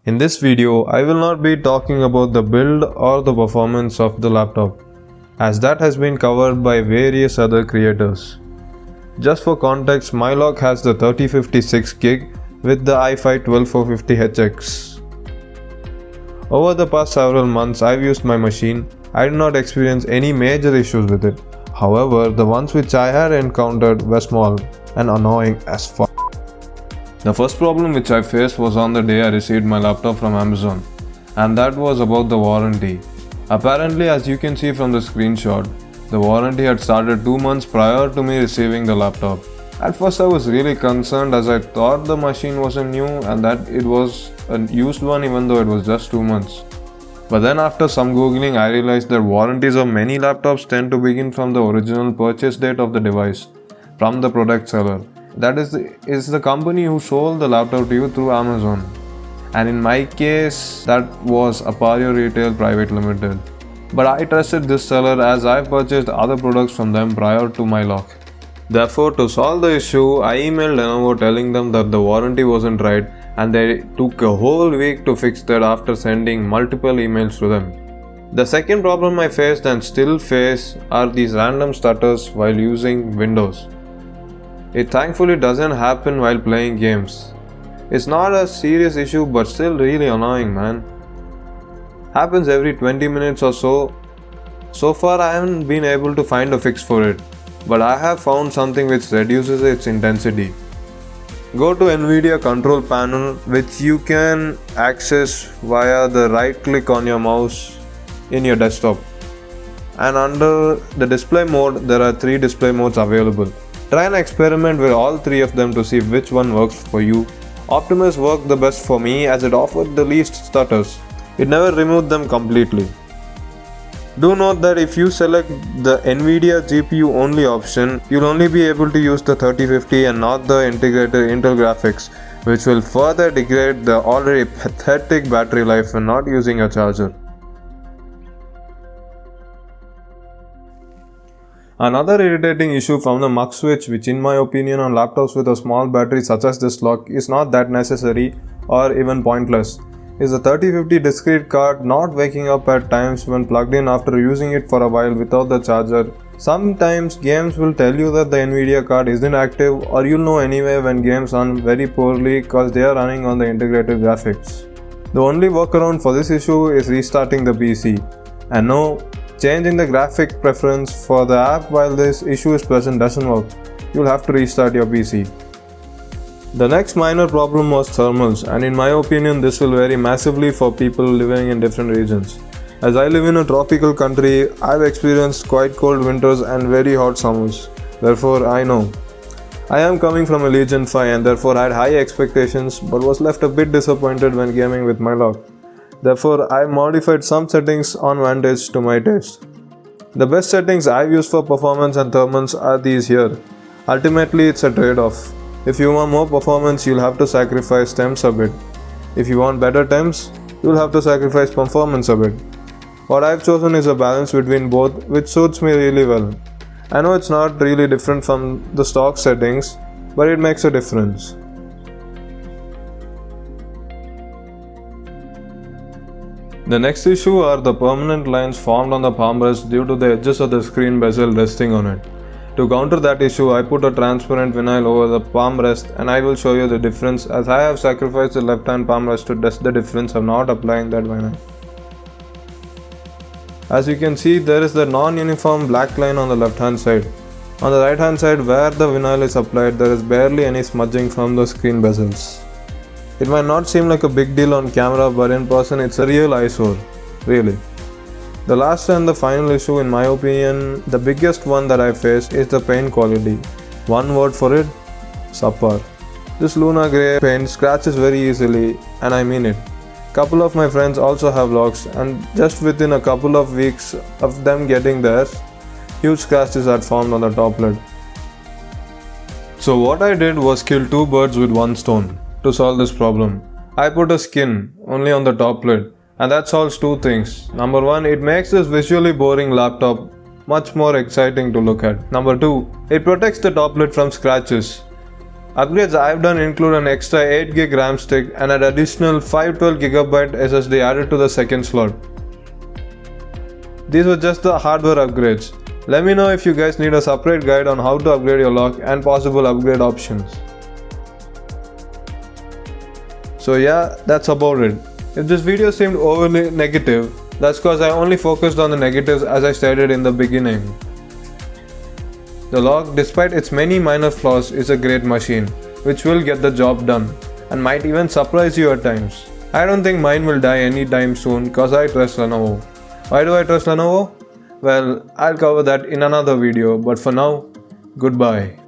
In this video, I will not be talking about the build or the performance of the laptop, as that has been covered by various other creators. Just for context, my LOQ has the 3056GB with the i5 12450HX. Over the past several months I've used my machine. I did not experience any major issues with it. However, the ones which I had encountered were small and annoying as fuck. The first problem which I faced was on the day I received my laptop from Amazon, and that was about the warranty. Apparently, as you can see from the screenshot, the warranty had started 2 months prior to me receiving the laptop. At first I was really concerned as I thought the machine wasn't new and that it was a used one even though it was just 2 months. But then after some googling I realized that warranties of many laptops tend to begin from the original purchase date of the device from the product seller. That is the company who sold the laptop to you through Amazon. And in my case, that was Apario Retail Private Limited. But I trusted this seller as I purchased other products from them prior to my LOQ. Therefore, to solve the issue, I emailed Lenovo telling them that the warranty wasn't right, and they took a whole week to fix that after sending multiple emails to them. The second problem I faced and still face are these random stutters while using Windows. It thankfully doesn't happen while playing games. It's not a serious issue but still really annoying, man. Happens every 20 minutes or so. So far I haven't been able to find a fix for it, but I have found something which reduces its intensity. Go to NVIDIA control panel, which you can access via the right click on your mouse in your desktop. And under the display mode, there are 3 display modes available. Try and experiment with all 3 of them to see which one works for you. Optimus worked the best for me as it offered the least stutters. It never removed them completely. Do note that if you select the NVIDIA GPU only option, you'll only be able to use the 3050 and not the integrated Intel graphics, which will further degrade the already pathetic battery life when not using a charger. Another irritating issue from the mux switch, which in my opinion on laptops with a small battery such as this LOQ is not that necessary or even pointless, is the 3050 discrete card not waking up at times when plugged in after using it for a while without the charger. Sometimes games will tell you that the NVIDIA card isn't active, or you'll know anyway when games run very poorly because they are running on the integrated graphics. The only workaround for this issue is restarting the PC. And no, changing the graphic preference for the app while this issue is present doesn't work. You'll have to restart your PC. The next minor problem was thermals, and in my opinion this will vary massively for people living in different regions. As I live in a tropical country, I've experienced quite cold winters and very hot summers. Therefore I know. I am coming from a Legion 5 and therefore I had high expectations but was left a bit disappointed when gaming with my LOQ. Therefore I modified some settings on Vantage to my taste. The best settings I've used for performance and thermals are these here. Ultimately it's a trade-off. If you want more performance, you'll have to sacrifice temps a bit. If you want better temps, you'll have to sacrifice performance a bit. What I've chosen is a balance between both, which suits me really well. I know it's not really different from the stock settings, but it makes a difference. The next issue are the permanent lines formed on the palm rest due to the edges of the screen bezel resting on it. To counter that issue, I put a transparent vinyl over the palm rest and I will show you the difference as I have sacrificed the left hand palm rest to test the difference of not applying that vinyl. As you can see, there is the non-uniform black line on the left hand side. On the right hand side where the vinyl is applied, there is barely any smudging from the screen bezels. It might not seem like a big deal on camera, but in person it's a real eyesore, really. The last and the final issue, in my opinion, the biggest one that I faced is the paint quality. One word for it, subpar. This Luna Grey paint scratches very easily, and I mean it. Couple of my friends also have LOQs, and just within a couple of weeks of them getting theirs, huge scratches had formed on the top lid. So what I did was kill 2 birds with 1 stone to solve this problem. I put a skin only on the top lid. And that solves 2 things. Number 1, it makes this visually boring laptop much more exciting to look at. Number 2, it protects the top lid from scratches. Upgrades I've done include an extra 8GB RAM stick and an additional 512GB SSD added to the second slot. These were just the hardware upgrades. Let me know if you guys need a separate guide on how to upgrade your lock and possible upgrade options. So yeah, that's about it. If this video seemed overly negative, that's cause I only focused on the negatives as I stated in the beginning. The lock, despite its many minor flaws, is a great machine, which will get the job done, and might even surprise you at times. I don't think mine will die anytime soon cause I trust Lenovo. Why do I trust Lenovo? Well, I'll cover that in another video, but for now, goodbye.